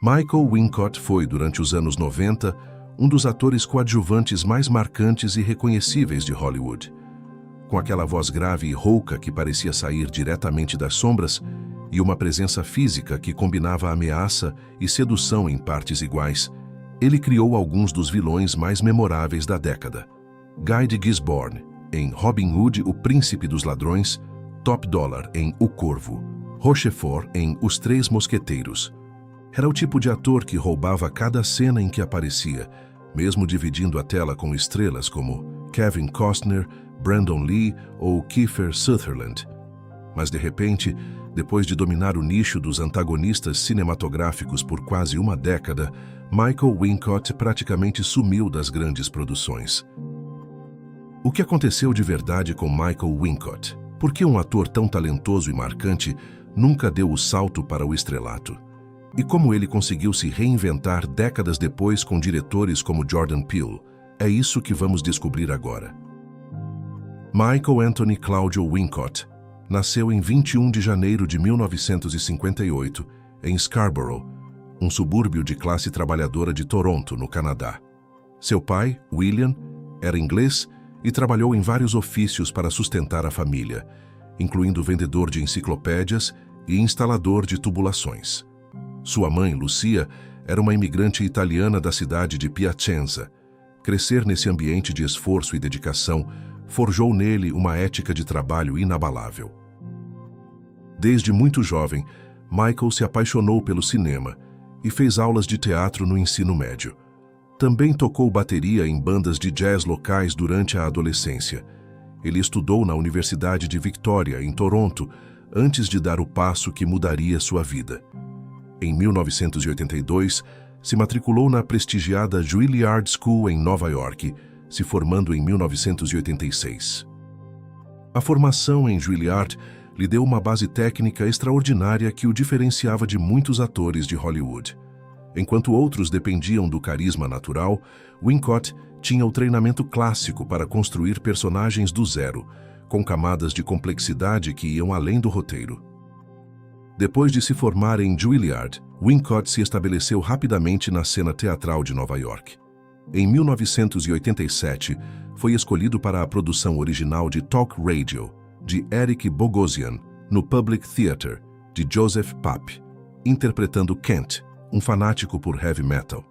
Michael Wincott foi, durante os anos 90, um dos atores coadjuvantes mais marcantes e reconhecíveis de Hollywood. Com aquela voz grave e rouca que parecia sair diretamente das sombras e uma presença física que combinava ameaça e sedução em partes iguais, ele criou alguns dos vilões mais memoráveis da década. Guy de Gisborne, em Robin Hood, o Príncipe dos Ladrões; Top Dollar, em O Corvo; Rochefort, em Os Três Mosqueteiros. Era o tipo de ator que roubava cada cena em que aparecia, mesmo dividindo a tela com estrelas como Kevin Costner, Brandon Lee ou Kiefer Sutherland. Mas de repente, depois de dominar o nicho dos antagonistas cinematográficos por quase uma década, Michael Wincott praticamente sumiu das grandes produções. O que aconteceu de verdade com Michael Wincott? Por que um ator tão talentoso e marcante nunca deu o salto para o estrelato? E como ele conseguiu se reinventar décadas depois com diretores como Jordan Peele? É isso que vamos descobrir agora. Michael Anthony Claudio Wincott nasceu em 21 de janeiro de 1958, em Scarborough, um subúrbio de classe trabalhadora de Toronto, no Canadá. Seu pai, William, era inglês e trabalhou em vários ofícios para sustentar a família, incluindo vendedor de enciclopédias e instalador de tubulações. Sua mãe, Lucia, era uma imigrante italiana da cidade de Piacenza. Crescer nesse ambiente de esforço e dedicação forjou nele uma ética de trabalho inabalável. Desde muito jovem, Michael se apaixonou pelo cinema e fez aulas de teatro no ensino médio. Também tocou bateria em bandas de jazz locais durante a adolescência. Ele estudou na Universidade de Victoria, em Toronto, antes de dar o passo que mudaria sua vida. Em 1982, se matriculou na prestigiada Juilliard School em Nova York, se formando em 1986. A formação em Juilliard lhe deu uma base técnica extraordinária que o diferenciava de muitos atores de Hollywood. Enquanto outros dependiam do carisma natural, Wincott tinha o treinamento clássico para construir personagens do zero, com camadas de complexidade que iam além do roteiro. Depois de se formar em Juilliard, Wincott se estabeleceu rapidamente na cena teatral de Nova York. Em 1987, foi escolhido para a produção original de Talk Radio, de Eric Bogosian, no Public Theatre, de Joseph Papp, interpretando Kent, um fanático por heavy metal.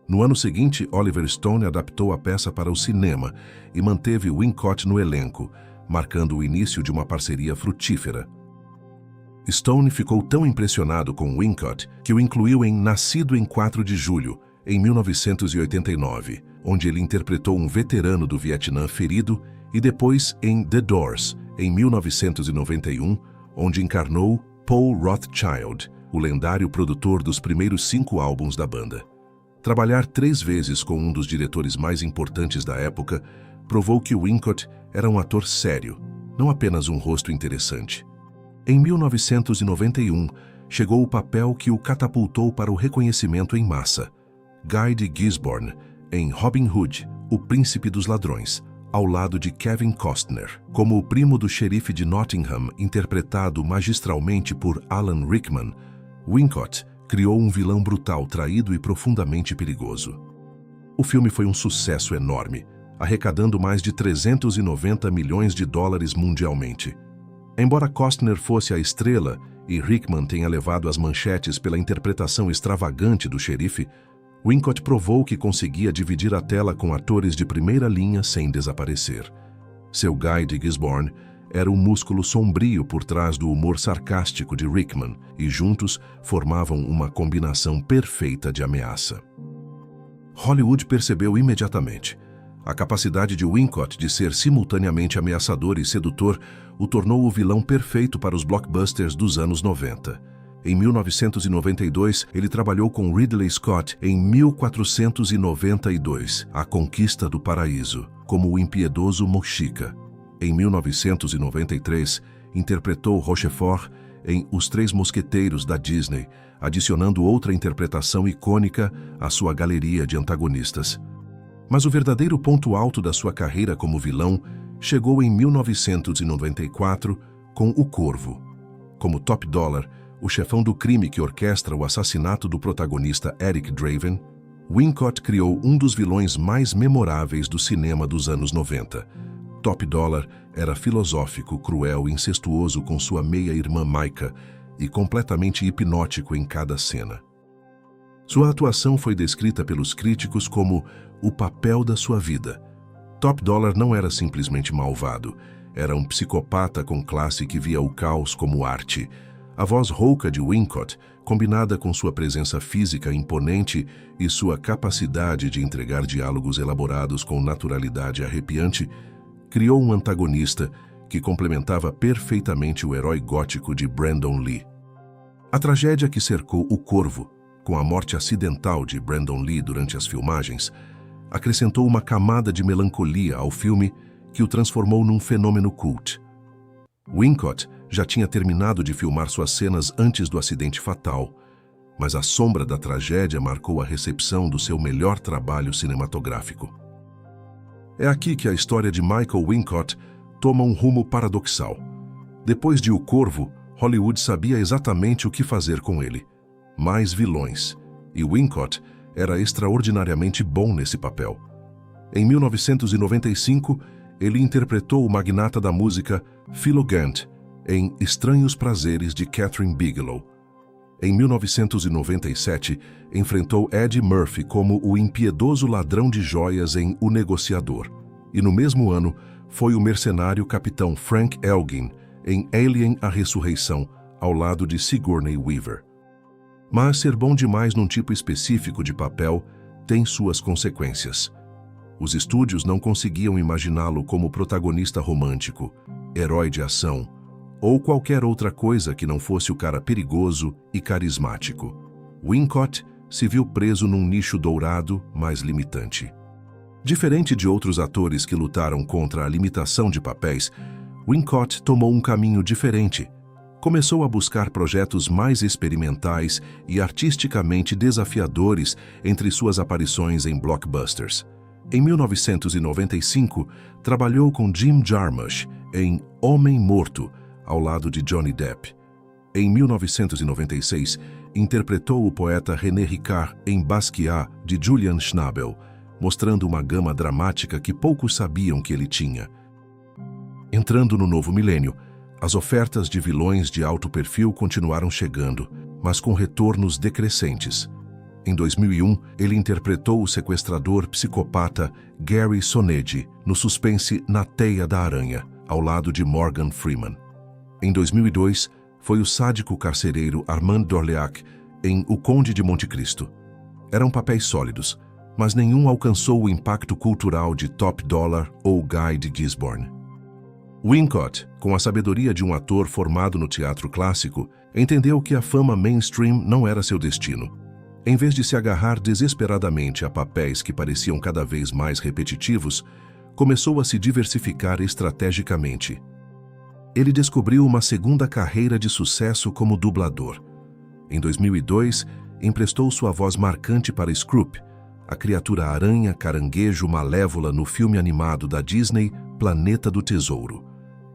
No ano seguinte, Oliver Stone adaptou a peça para o cinema e manteve Wincott no elenco, marcando o início de uma parceria frutífera. Stone ficou tão impressionado com Wincott que o incluiu em Nascido em 4 de Julho, em 1989, onde ele interpretou um veterano do Vietnã ferido, e depois em The Doors, em 1991, onde encarnou Paul Rothchild, o lendário produtor dos primeiros 5 álbuns da banda. Trabalhar 3 vezes com um dos diretores mais importantes da época provou que Wincott era um ator sério, não apenas um rosto interessante. Em 1991, chegou o papel que o catapultou para o reconhecimento em massa. Guy de Gisborne, em Robin Hood, o Príncipe dos Ladrões, ao lado de Kevin Costner, como o primo do xerife de Nottingham, interpretado magistralmente por Alan Rickman. Wincott criou um vilão brutal, traído e profundamente perigoso. O filme foi um sucesso enorme, arrecadando mais de 390 milhões de dólares mundialmente. Embora Costner fosse a estrela e Rickman tenha levado as manchetes pela interpretação extravagante do xerife, Wincott provou que conseguia dividir a tela com atores de primeira linha sem desaparecer. Seu Guy de Gisborne era um músculo sombrio por trás do humor sarcástico de Rickman e juntos formavam uma combinação perfeita de ameaça. Hollywood percebeu imediatamente. A capacidade de Wincott de ser simultaneamente ameaçador e sedutor o tornou o vilão perfeito para os blockbusters dos anos 90. Em 1992, ele trabalhou com Ridley Scott em 1492, A Conquista do Paraíso, como o impiedoso Mochica. Em 1993, interpretou Rochefort em Os Três Mosqueteiros da Disney, adicionando outra interpretação icônica à sua galeria de antagonistas. Mas o verdadeiro ponto alto da sua carreira como vilão chegou em 1994 com O Corvo. Como Top Dollar, o chefão do crime que orquestra o assassinato do protagonista Eric Draven, Wincott criou um dos vilões mais memoráveis do cinema dos anos 90. Top Dollar era filosófico, cruel e incestuoso com sua meia-irmã Micah e completamente hipnótico em cada cena. Sua atuação foi descrita pelos críticos como o papel da sua vida. Top Dollar não era simplesmente malvado, era um psicopata com classe que via o caos como arte. A voz rouca de Wincott, combinada com sua presença física imponente e sua capacidade de entregar diálogos elaborados com naturalidade arrepiante, criou um antagonista que complementava perfeitamente o herói gótico de Brandon Lee. A tragédia que cercou O Corvo, com a morte acidental de Brandon Lee durante as filmagens, acrescentou uma camada de melancolia ao filme que o transformou num fenômeno cult. Wincott já tinha terminado de filmar suas cenas antes do acidente fatal, mas a sombra da tragédia marcou a recepção do seu melhor trabalho cinematográfico. É aqui que a história de Michael Wincott toma um rumo paradoxal. Depois de O Corvo, Hollywood sabia exatamente o que fazer com ele. Mais vilões. E Wincott era extraordinariamente bom nesse papel. Em 1995, ele interpretou o magnata da música Philo Gant em Estranhos Prazeres de Catherine Bigelow. Em 1997, enfrentou Eddie Murphy como o impiedoso ladrão de joias em O Negociador. E no mesmo ano, foi o mercenário capitão Frank Elgin em Alien: A Ressurreição, ao lado de Sigourney Weaver. Mas ser bom demais num tipo específico de papel tem suas consequências. Os estúdios não conseguiam imaginá-lo como protagonista romântico, herói de ação, ou qualquer outra coisa que não fosse o cara perigoso e carismático. Wincott se viu preso num nicho dourado, mais limitante. Diferente de outros atores que lutaram contra a limitação de papéis, Wincott tomou um caminho diferente. Começou a buscar projetos mais experimentais e artisticamente desafiadores entre suas aparições em blockbusters. Em 1995, trabalhou com Jim Jarmusch em Homem Morto, ao lado de Johnny Depp. Em 1996, interpretou o poeta René Ricard em Basquiat, de Julian Schnabel, mostrando uma gama dramática que poucos sabiam que ele tinha. Entrando no novo milênio, as ofertas de vilões de alto perfil continuaram chegando, mas com retornos decrescentes. Em 2001, ele interpretou o sequestrador psicopata Gary Soneggi no suspense Na Teia da Aranha, ao lado de Morgan Freeman. Em 2002, foi o sádico carcereiro Armand d'Orléac em O Conde de Monte Cristo. Eram papéis sólidos, mas nenhum alcançou o impacto cultural de Top Dollar ou Guy de Gisborne. Wincott, com a sabedoria de um ator formado no teatro clássico, entendeu que a fama mainstream não era seu destino. Em vez de se agarrar desesperadamente a papéis que pareciam cada vez mais repetitivos, começou a se diversificar estrategicamente. Ele descobriu uma segunda carreira de sucesso como dublador. Em 2002, emprestou sua voz marcante para Scroop, a criatura aranha caranguejo malévola no filme animado da Disney, Planeta do Tesouro.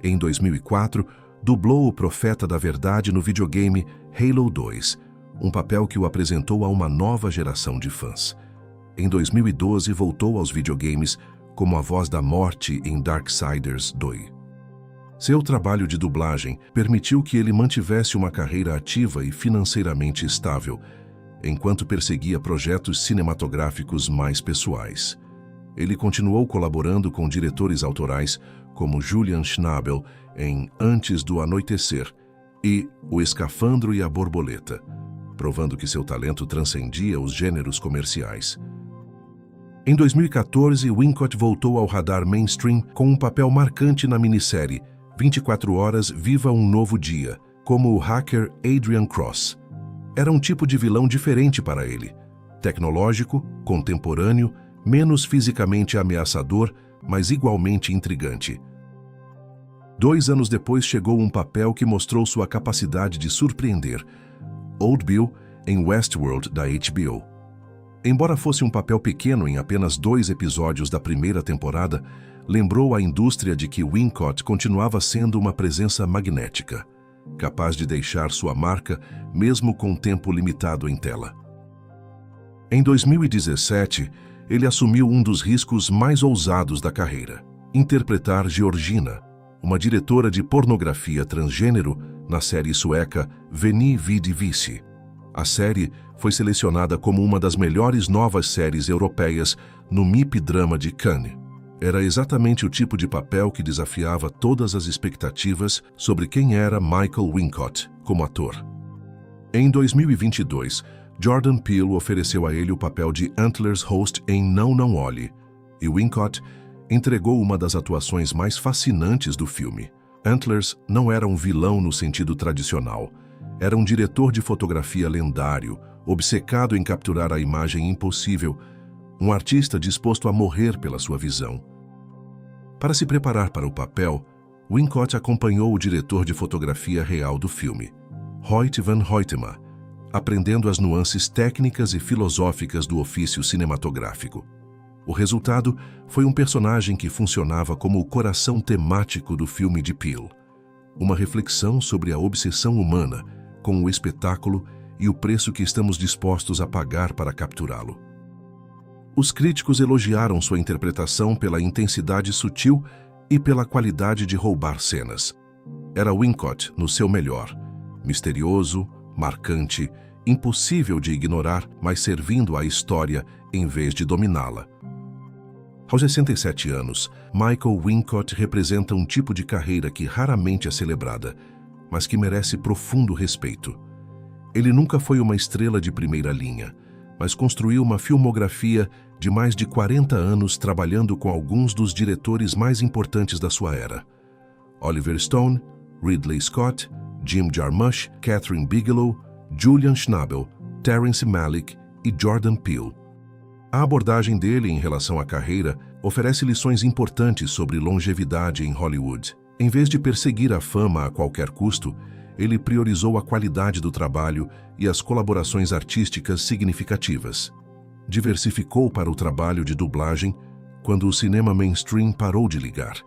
Em 2004, dublou o Profeta da Verdade no videogame Halo 2, um papel que o apresentou a uma nova geração de fãs. Em 2012, voltou aos videogames como a voz da morte em Darksiders 2. Seu trabalho de dublagem permitiu que ele mantivesse uma carreira ativa e financeiramente estável, enquanto perseguia projetos cinematográficos mais pessoais. Ele continuou colaborando com diretores autorais como Julian Schnabel em Antes do Anoitecer e O Escafandro e a Borboleta, provando que seu talento transcendia os gêneros comerciais. Em 2014, Wincott voltou ao radar mainstream com um papel marcante na minissérie 24 Horas Viva um Novo Dia, como o hacker Adrian Cross. Era um tipo de vilão diferente para ele, tecnológico, contemporâneo, menos fisicamente ameaçador, mas igualmente intrigante. 2 anos depois chegou um papel que mostrou sua capacidade de surpreender, Old Bill em Westworld da HBO. Embora fosse um papel pequeno em apenas 2 episódios da primeira temporada, lembrou a indústria de que Wincott continuava sendo uma presença magnética. capaz de deixar sua marca mesmo com tempo limitado em tela. Em 2017, ele assumiu um dos riscos mais ousados da carreira: interpretar Georgina, uma diretora de pornografia transgênero, na série sueca Veni Vidi Vici. A série foi selecionada como uma das melhores novas séries europeias no MIP Drama de Cannes. Era exatamente o tipo de papel que desafiava todas as expectativas sobre quem era Michael Wincott como ator. Em 2022, Jordan Peele ofereceu a ele o papel de Antlers Host em Não, Não Olhe, e Wincott entregou uma das atuações mais fascinantes do filme. Antlers não era um vilão no sentido tradicional. Era um diretor de fotografia lendário, obcecado em capturar a imagem impossível, um artista disposto a morrer pela sua visão. Para se preparar para o papel, Wincott acompanhou o diretor de fotografia real do filme, Hoyt van Hoytema, aprendendo as nuances técnicas e filosóficas do ofício cinematográfico. O resultado foi um personagem que funcionava como o coração temático do filme de Peele, uma reflexão sobre a obsessão humana com o espetáculo e o preço que estamos dispostos a pagar para capturá-lo. Os críticos elogiaram sua interpretação pela intensidade sutil e pela qualidade de roubar cenas. Era Wincott no seu melhor, misterioso, marcante, impossível de ignorar, mas servindo à história em vez de dominá-la. Aos 67 anos, Michael Wincott representa um tipo de carreira que raramente é celebrada, mas que merece profundo respeito. Ele nunca foi uma estrela de primeira linha, mas construiu uma filmografia de mais de 40 anos trabalhando com alguns dos diretores mais importantes da sua era: Oliver Stone, Ridley Scott, Jim Jarmusch, Catherine Bigelow, Julian Schnabel, Terrence Malick e Jordan Peele. A abordagem dele em relação à carreira oferece lições importantes sobre longevidade em Hollywood. Em vez de perseguir a fama a qualquer custo, ele priorizou a qualidade do trabalho e as colaborações artísticas significativas. Diversificou para o trabalho de dublagem quando o cinema mainstream parou de ligar,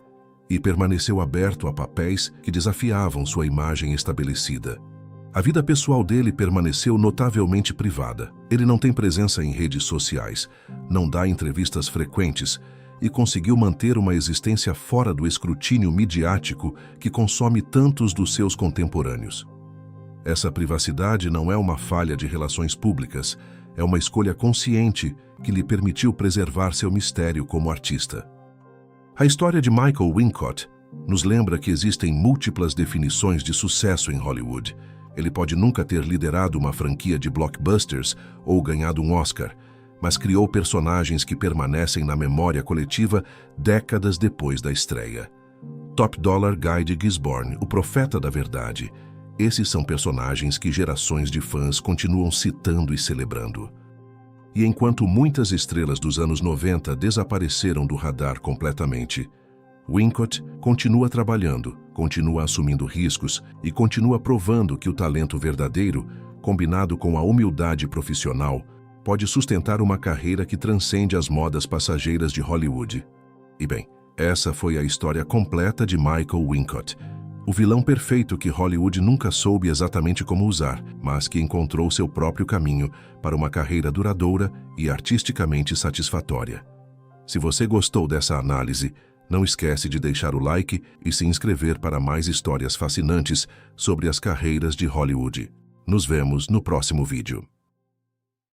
e permaneceu aberto a papéis que desafiavam sua imagem estabelecida. A vida pessoal dele permaneceu notavelmente privada. Ele não tem presença em redes sociais, não dá entrevistas frequentes e conseguiu manter uma existência fora do escrutínio midiático que consome tantos dos seus contemporâneos. Essa privacidade não é uma falha de relações públicas, é uma escolha consciente que lhe permitiu preservar seu mistério como artista. A história de Michael Wincott nos lembra que existem múltiplas definições de sucesso em Hollywood. Ele pode nunca ter liderado uma franquia de blockbusters ou ganhado um Oscar, mas criou personagens que permanecem na memória coletiva décadas depois da estreia. Top Dollar Guy de Gisborne, o profeta da verdade. Esses são personagens que gerações de fãs continuam citando e celebrando. E enquanto muitas estrelas dos anos 90 desapareceram do radar completamente, Wincott continua trabalhando, continua assumindo riscos e continua provando que o talento verdadeiro, combinado com a humildade profissional, pode sustentar uma carreira que transcende as modas passageiras de Hollywood. E bem, essa foi a história completa de Michael Wincott, o vilão perfeito que Hollywood nunca soube exatamente como usar, mas que encontrou seu próprio caminho para uma carreira duradoura e artisticamente satisfatória. Se você gostou dessa análise, não esquece de deixar o like e se inscrever para mais histórias fascinantes sobre as carreiras de Hollywood. Nos vemos no próximo vídeo.